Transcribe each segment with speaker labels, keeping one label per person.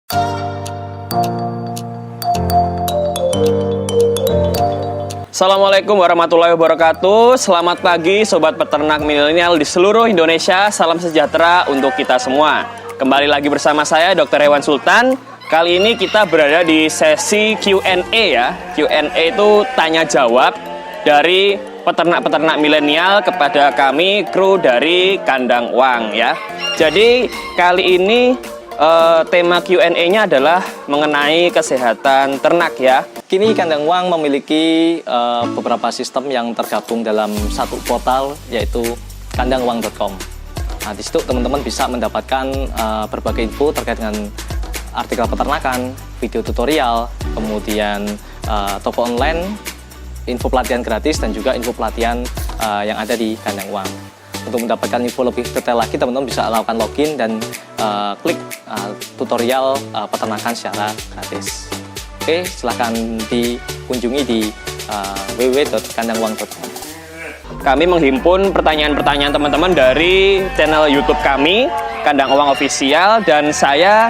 Speaker 1: Assalamualaikum warahmatullahi wabarakatuh. Selamat pagi sobat peternak milenial di seluruh Indonesia. Salam sejahtera untuk kita semua. Kembali lagi bersama saya Dr. Hewan Sultan. Kali ini kita berada di sesi Q&A ya. Q&A itu tanya jawab dari peternak-peternak milenial kepada kami kru dari Kandang Uwang ya. Jadi kali ini tema Q&A-nya adalah mengenai kesehatan ternak ya.
Speaker 2: Kini Kandang Uwang memiliki beberapa sistem yang tergabung dalam satu portal, yaitu kandangwang.com. Nah, di situ teman-teman bisa mendapatkan berbagai info terkait dengan artikel peternakan, video tutorial, kemudian toko online, info pelatihan gratis, dan juga info pelatihan yang ada di Kandang Uwang. Untuk mendapatkan info lebih detail lagi, teman-teman bisa lakukan login dan klik tutorial peternakan secara gratis. Oke, silahkan dikunjungi di www.kandangwang.com.
Speaker 1: Kami menghimpun pertanyaan-pertanyaan teman-teman dari channel YouTube kami, Kandang Uwang Official, dan saya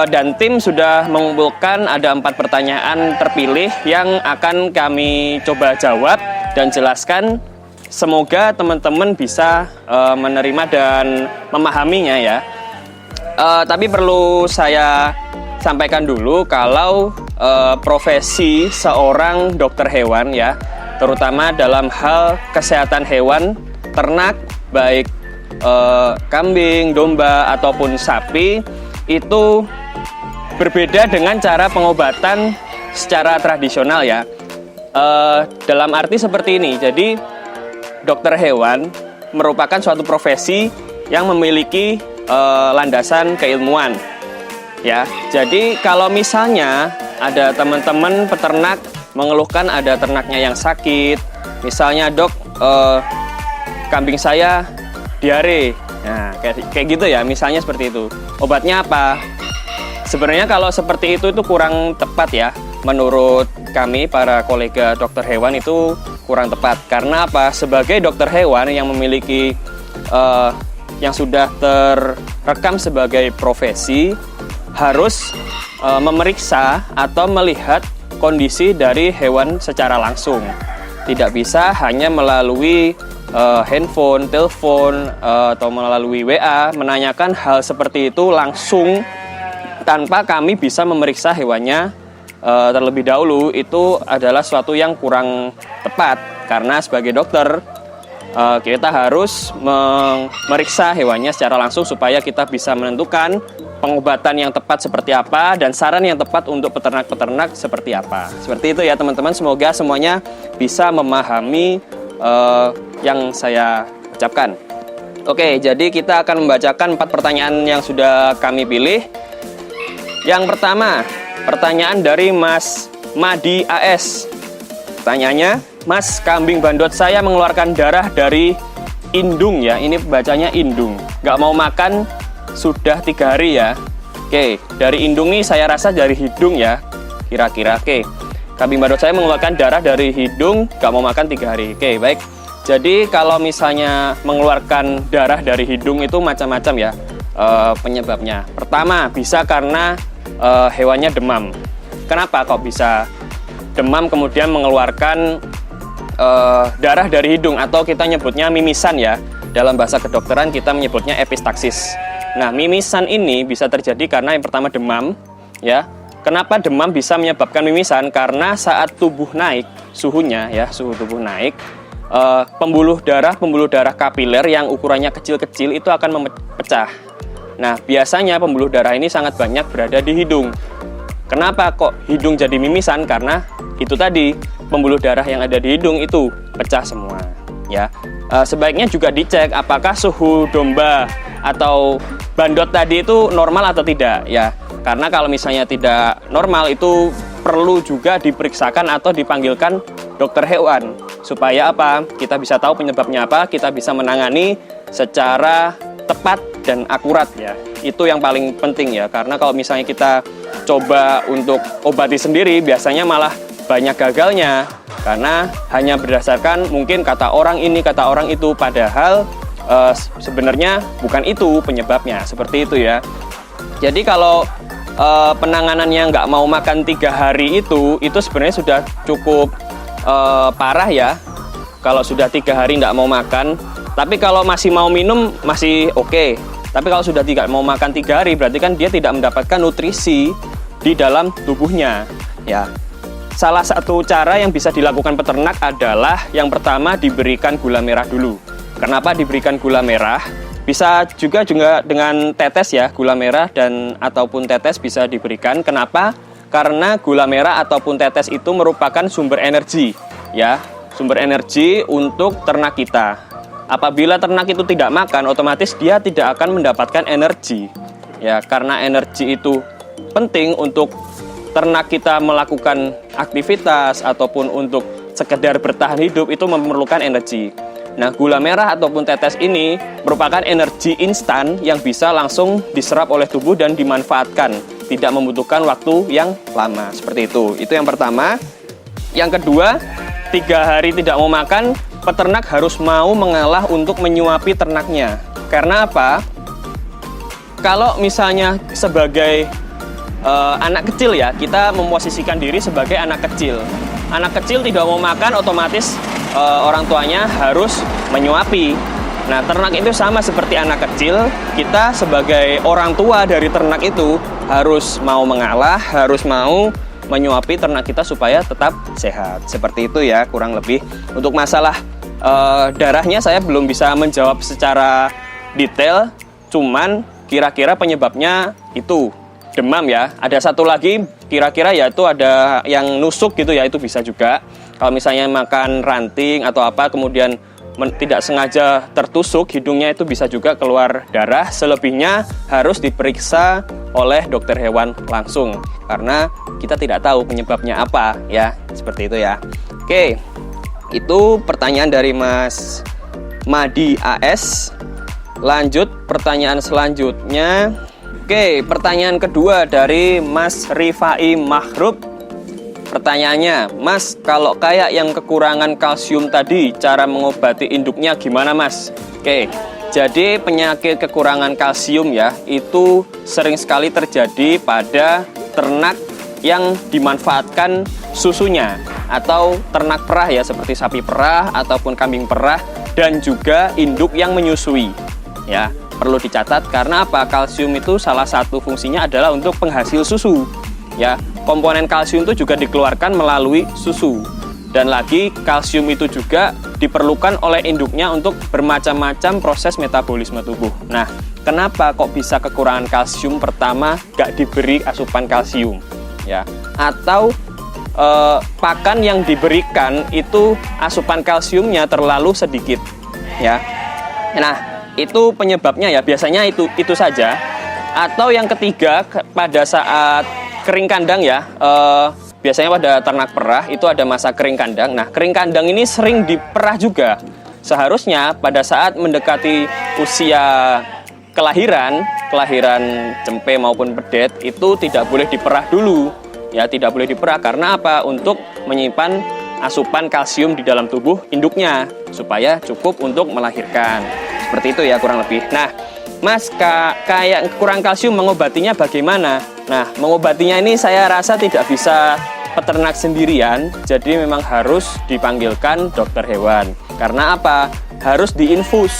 Speaker 1: dan tim sudah mengumpulkan ada 4 pertanyaan terpilih yang akan kami coba jawab dan jelaskan. Semoga teman-teman bisa menerima dan memahaminya ya. Tapi perlu saya sampaikan dulu kalau profesi seorang dokter hewan ya, terutama dalam hal kesehatan hewan ternak, baik kambing, domba ataupun sapi, itu berbeda dengan cara pengobatan secara tradisional ya. Dalam arti seperti ini, jadi dokter hewan merupakan suatu profesi yang memiliki landasan keilmuan. Ya, jadi kalau misalnya ada teman-teman peternak mengeluhkan ada ternaknya yang sakit, misalnya dok, kambing saya diare, nah kayak gitu ya, misalnya seperti itu. Obatnya apa? Sebenarnya kalau seperti itu kurang tepat ya, menurut kami para kolega dokter hewan itu kurang tepat. Karena apa? Sebagai dokter hewan yang memiliki yang sudah terekam sebagai profesi, harus memeriksa atau melihat kondisi dari hewan secara langsung. Tidak bisa hanya melalui handphone, telepon, atau melalui WA menanyakan hal seperti itu langsung tanpa kami bisa memeriksa hewannya terlebih dahulu. Itu adalah suatu yang kurang tepat, karena sebagai dokter kita harus memeriksa hewannya secara langsung supaya kita bisa menentukan pengobatan yang tepat seperti apa dan saran yang tepat untuk peternak-peternak seperti apa. Seperti itu ya teman-teman, semoga semuanya bisa memahami yang saya ucapkan. Oke, jadi kita akan membacakan 4 pertanyaan yang sudah kami pilih. Yang pertama, pertanyaan dari Mas Madi AS. Pertanyaannya, Mas, kambing bandot saya mengeluarkan darah dari indung ya. Ini bacanya indung. Nggak mau makan sudah 3 hari ya. Oke, dari indung ini saya rasa dari hidung ya. Kira-kira, oke. Kambing bandot saya mengeluarkan darah dari hidung, nggak mau makan 3 hari. Oke, baik. Jadi kalau misalnya mengeluarkan darah dari hidung itu macam-macam ya penyebabnya. Pertama, bisa karena hewannya demam. Kenapa kok bisa demam kemudian mengeluarkan darah dari hidung, atau kita nyebutnya mimisan ya. Dalam bahasa kedokteran kita menyebutnya epistaksis. Nah, mimisan ini bisa terjadi karena yang pertama demam ya. Kenapa demam bisa menyebabkan mimisan? Karena saat tubuh naik suhunya ya, suhu tubuh naik, pembuluh darah kapiler yang ukurannya kecil-kecil itu akan memecah. Nah, biasanya pembuluh darah ini sangat banyak berada di hidung. Kenapa kok hidung jadi mimisan? Karena itu tadi, pembuluh darah yang ada di hidung itu pecah semua ya. Sebaiknya juga dicek apakah suhu domba atau bandot tadi itu normal atau tidak ya. Karena kalau misalnya tidak normal, itu perlu juga diperiksakan atau dipanggilkan dokter hewan supaya apa? Kita bisa tahu penyebabnya apa, kita bisa menangani secara tepat dan akurat ya. Itu yang paling penting ya, karena kalau misalnya kita coba untuk obati sendiri, biasanya malah banyak gagalnya karena hanya berdasarkan mungkin kata orang ini, kata orang itu, padahal sebenarnya bukan itu penyebabnya, seperti itu ya. Jadi kalau penanganannya nggak mau makan 3 hari itu sebenarnya sudah cukup parah ya. Kalau sudah 3 hari nggak mau makan, tapi kalau masih mau minum masih oke. Tapi kalau sudah tidak mau makan 3 hari, berarti kan dia tidak mendapatkan nutrisi di dalam tubuhnya. Ya, salah satu cara yang bisa dilakukan peternak adalah yang pertama diberikan gula merah dulu. Kenapa diberikan gula merah? Bisa juga dengan tetes ya, gula merah dan ataupun tetes bisa diberikan. Kenapa? Karena gula merah ataupun tetes itu merupakan sumber energi, ya, sumber energi untuk ternak kita. Apabila ternak itu tidak makan, otomatis dia tidak akan mendapatkan energi. Ya, karena energi itu penting untuk ternak kita melakukan aktivitas ataupun untuk sekedar bertahan hidup, itu memerlukan energi. Nah, gula merah ataupun tetes ini merupakan energi instan yang bisa langsung diserap oleh tubuh dan dimanfaatkan, tidak membutuhkan waktu yang lama. Seperti itu. Itu yang pertama. Yang kedua, 3 hari tidak mau makan, peternak harus mau mengalah untuk menyuapi ternaknya. Karena apa? Kalau misalnya sebagai anak kecil ya, kita memposisikan diri sebagai anak kecil. Anak kecil tidak mau makan, otomatis orang tuanya harus menyuapi. Nah, ternak itu sama seperti anak kecil. Kita sebagai orang tua dari ternak itu harus mau mengalah, harus mau menyuapi ternak kita supaya tetap sehat. Seperti itu ya, kurang lebih. Untuk masalah darahnya saya belum bisa menjawab secara detail, cuman kira-kira penyebabnya itu demam ya. Ada satu lagi kira-kira yaitu ada yang nusuk gitu ya, itu bisa juga. Kalau misalnya makan ranting atau apa kemudian tidak sengaja tertusuk hidungnya, itu bisa juga keluar darah. Selebihnya harus diperiksa oleh dokter hewan langsung karena kita tidak tahu penyebabnya apa ya. Seperti itu ya. Oke. Itu pertanyaan dari Mas Madi AS. Lanjut pertanyaan selanjutnya. Oke, pertanyaan kedua dari Mas Rifai Mahrub. Pertanyaannya, Mas, kalau kayak yang kekurangan kalsium tadi, cara mengobati induknya gimana, Mas? Oke, jadi penyakit kekurangan kalsium ya, itu sering sekali terjadi pada ternak yang dimanfaatkan susunya, atau ternak perah ya, seperti sapi perah ataupun kambing perah, dan juga induk yang menyusui. Ya, perlu dicatat karena apa? Kalsium itu salah satu fungsinya adalah untuk penghasil susu. Ya, komponen kalsium itu juga dikeluarkan melalui susu. Dan lagi kalsium itu juga diperlukan oleh induknya untuk bermacam-macam proses metabolisme tubuh. Nah, kenapa kok bisa kekurangan kalsium? Pertama, gak diberi asupan kalsium, ya. Atau pakan yang diberikan itu asupan kalsiumnya terlalu sedikit, ya. Nah, itu penyebabnya ya, biasanya itu saja. Atau yang ketiga, pada saat kering kandang ya, biasanya pada ternak perah itu ada masa kering kandang. Nah, kering kandang ini sering diperah juga. Seharusnya pada saat mendekati usia kelahiran cempe maupun bedet itu tidak boleh diperah dulu. Ya, tidak boleh diperah karena apa? Untuk menyimpan asupan kalsium di dalam tubuh induknya supaya cukup untuk melahirkan. Seperti itu ya kurang lebih. Nah, Mas, kayak kurang kalsium mengobatinya bagaimana? Nah, mengobatinya ini saya rasa tidak bisa peternak sendirian, jadi memang harus dipanggilkan dokter hewan. Karena apa? Harus diinfus.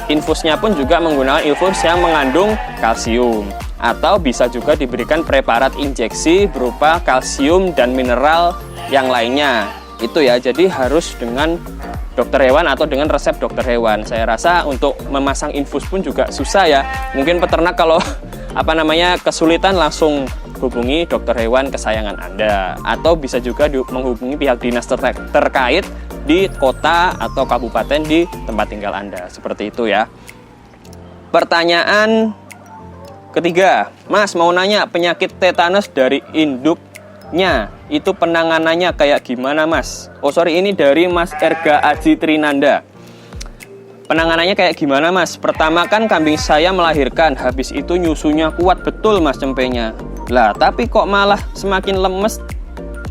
Speaker 1: Infusnya pun juga menggunakan infus yang mengandung kalsium. Atau bisa juga diberikan preparat injeksi berupa kalsium dan mineral yang lainnya. Itu ya, jadi harus dengan dokter hewan atau dengan resep dokter hewan. Saya rasa untuk memasang infus pun juga susah ya. Mungkin peternak kalau kesulitan langsung hubungi dokter hewan kesayangan Anda, atau bisa juga menghubungi pihak dinas terkait di kota atau kabupaten di tempat tinggal Anda. Seperti itu ya. Pertanyaan ketiga, Mas mau nanya penyakit tetanus dari induknya itu penanganannya kayak gimana, Mas? Ini dari Mas Erga Aji Trinanda. Penanganannya kayak gimana, Mas? Pertama kan kambing saya melahirkan, habis itu nyusunya kuat betul, Mas, cempenya. Lah, tapi kok malah semakin lemes,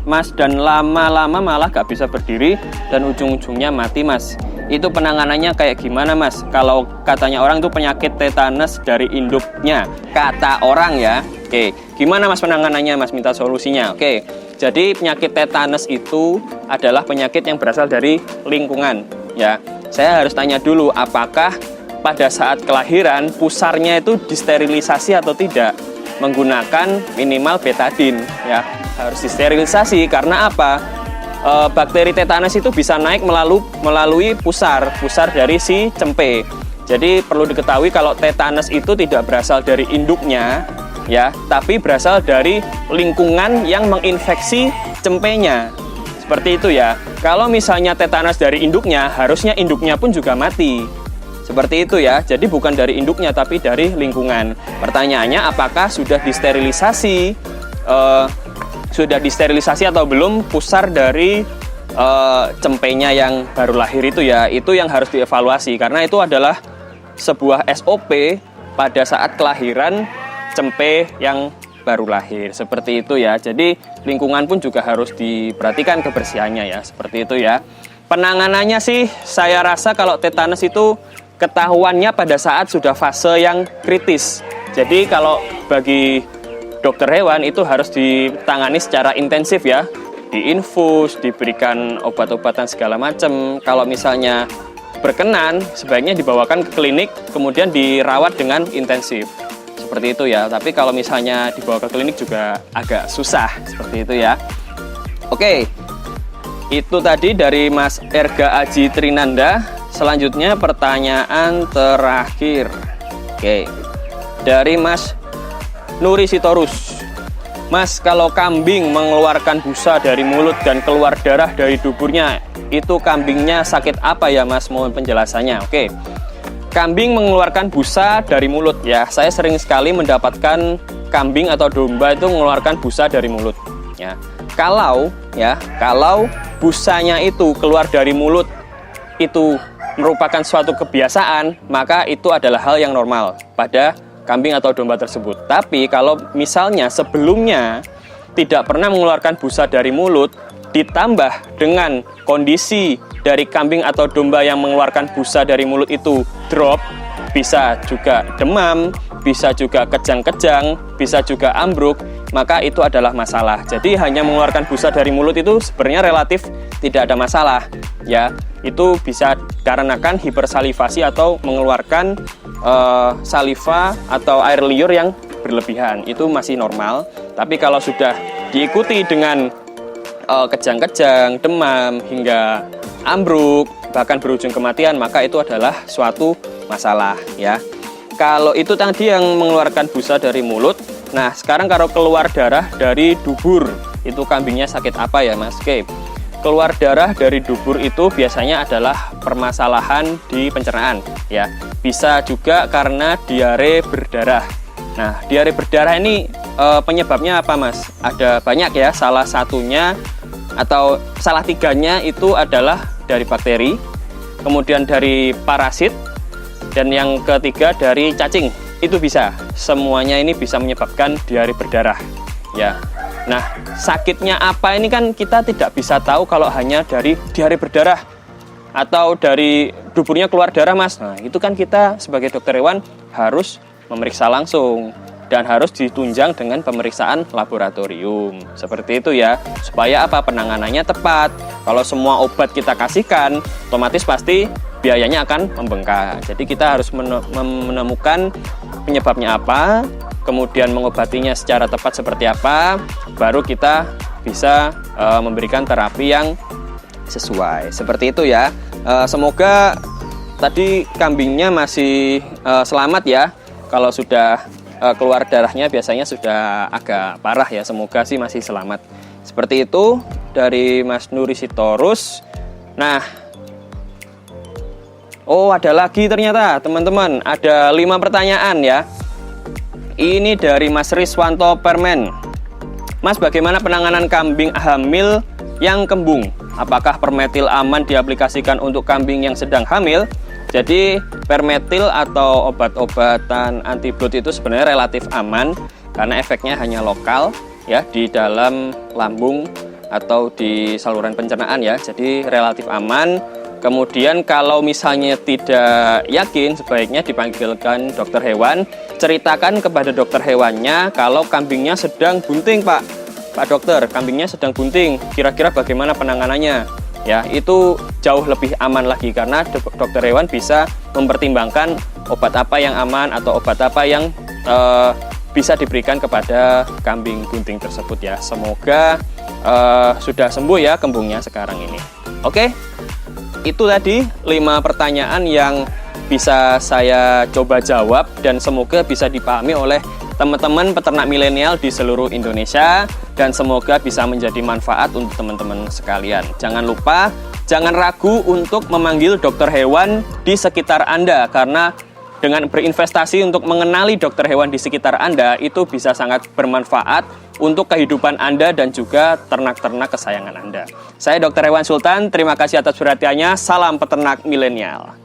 Speaker 1: Mas, dan lama-lama malah gak bisa berdiri dan ujung-ujungnya mati, Mas. Itu penanganannya kayak gimana Mas? Kalau katanya orang itu penyakit tetanus dari induknya, kata orang ya. Oke, gimana Mas penanganannya Mas? Minta solusinya. Oke, jadi penyakit tetanus itu adalah penyakit yang berasal dari lingkungan ya. Saya harus tanya dulu, apakah pada saat kelahiran pusarnya itu disterilisasi atau tidak menggunakan minimal betadine ya. Harus disterilisasi karena apa? Bakteri tetanus itu bisa naik melalui pusar dari si cempe. Jadi perlu diketahui kalau tetanus itu tidak berasal dari induknya ya, tapi berasal dari lingkungan yang menginfeksi cempenya. Seperti itu ya. Kalau misalnya tetanus dari induknya, harusnya induknya pun juga mati. Seperti itu ya. Jadi bukan dari induknya tapi dari lingkungan. Pertanyaannya apakah sudah disterilisasi? Sudah disterilisasi atau belum pusar dari cempenya yang baru lahir itu ya. Itu yang harus dievaluasi karena itu adalah sebuah SOP pada saat kelahiran cempe yang baru lahir. Seperti itu ya. Jadi lingkungan pun juga harus diperhatikan kebersihannya ya. Seperti itu ya. Penanganannya sih saya rasa kalau tetanus itu ketahuannya pada saat sudah fase yang kritis. Jadi kalau bagi dokter hewan itu harus ditangani secara intensif ya, diinfus, diberikan obat-obatan segala macam. Kalau misalnya berkenan, sebaiknya dibawakan ke klinik, kemudian dirawat dengan intensif. Seperti itu ya, tapi kalau misalnya dibawa ke klinik juga agak susah, seperti itu ya. Oke, itu tadi dari Mas Erga Aji Trinanda. Selanjutnya pertanyaan terakhir. Oke, dari Mas Nuri Sitorus. Mas, kalau kambing mengeluarkan busa dari mulut dan keluar darah dari duburnya, itu kambingnya sakit apa ya Mas? Mohon penjelasannya. Oke. Kambing mengeluarkan busa dari mulut ya. Saya sering sekali mendapatkan kambing atau domba itu mengeluarkan busa dari mulut ya. Kalau busanya itu keluar dari mulut itu merupakan suatu kebiasaan, maka itu adalah hal yang normal pada kambing atau domba tersebut. Tapi kalau misalnya sebelumnya tidak pernah mengeluarkan busa dari mulut, ditambah dengan kondisi dari kambing atau domba yang mengeluarkan busa dari mulut itu drop, bisa juga demam, bisa juga kejang-kejang, bisa juga ambruk, maka itu adalah masalah. Jadi hanya mengeluarkan busa dari mulut itu sebenarnya relatif tidak ada masalah ya. Itu bisa dikarenakan hipersalivasi atau mengeluarkan saliva atau air liur yang berlebihan. Itu masih normal. Tapi kalau sudah diikuti dengan kejang-kejang, demam, hingga ambruk, bahkan berujung kematian, maka itu adalah suatu masalah ya. Kalau itu tadi yang mengeluarkan busa dari mulut. Nah, sekarang kalau keluar darah dari dubur, itu kambingnya sakit apa ya Mas? Oke. Keluar darah dari dubur itu biasanya adalah permasalahan di pencernaan ya. Bisa juga karena diare berdarah. Nah, diare berdarah ini penyebabnya apa Mas? Ada banyak ya, salah satunya atau salah tiganya itu adalah dari bakteri, kemudian dari parasit, dan yang ketiga dari cacing. Itu bisa, semuanya ini bisa menyebabkan diare berdarah ya. Nah, sakitnya apa ini kan kita tidak bisa tahu kalau hanya dari diare berdarah atau dari duburnya keluar darah Mas. Nah, itu kan kita sebagai dokter hewan harus memeriksa langsung dan harus ditunjang dengan pemeriksaan laboratorium. Seperti itu ya, supaya apa? Penanganannya tepat. Kalau semua obat kita kasihkan, otomatis pasti biayanya akan membengkak. Jadi kita harus menemukan penyebabnya apa, kemudian mengobatinya secara tepat seperti apa, baru kita bisa memberikan terapi yang sesuai. Seperti itu ya. Semoga tadi kambingnya masih selamat ya. Kalau sudah keluar darahnya biasanya sudah agak parah ya. Semoga sih masih selamat. Seperti itu dari Mas Nuri Sitorus. Nah, ada lagi ternyata teman-teman. Ada 5 pertanyaan ya. Ini dari Mas Riswanto Permen. Mas, bagaimana penanganan kambing hamil yang kembung? Apakah permetil aman diaplikasikan untuk kambing yang sedang hamil? Jadi permetil atau obat-obatan anti blood itu sebenarnya relatif aman karena efeknya hanya lokal ya di dalam lambung atau di saluran pencernaan ya. Jadi relatif aman. Kemudian kalau misalnya tidak yakin, sebaiknya dipanggilkan dokter hewan, ceritakan kepada dokter hewannya kalau kambingnya sedang bunting, Pak. Pak dokter, kambingnya sedang bunting, kira-kira bagaimana penanganannya? Ya, itu jauh lebih aman lagi karena dokter hewan bisa mempertimbangkan obat apa yang aman atau obat apa yang bisa diberikan kepada kambing bunting tersebut ya. Semoga sudah sembuh ya kembungnya sekarang ini. Oke. Itu tadi 5 pertanyaan yang bisa saya coba jawab dan semoga bisa dipahami oleh teman-teman peternak milenial di seluruh Indonesia dan semoga bisa menjadi manfaat untuk teman-teman sekalian. Jangan lupa, jangan ragu untuk memanggil dokter hewan di sekitar Anda karena dengan berinvestasi untuk mengenali dokter hewan di sekitar Anda itu bisa sangat bermanfaat untuk kehidupan Anda dan juga ternak-ternak kesayangan Anda. Saya Dr. Hewan Sultan, terima kasih atas perhatiannya. Salam peternak milenial.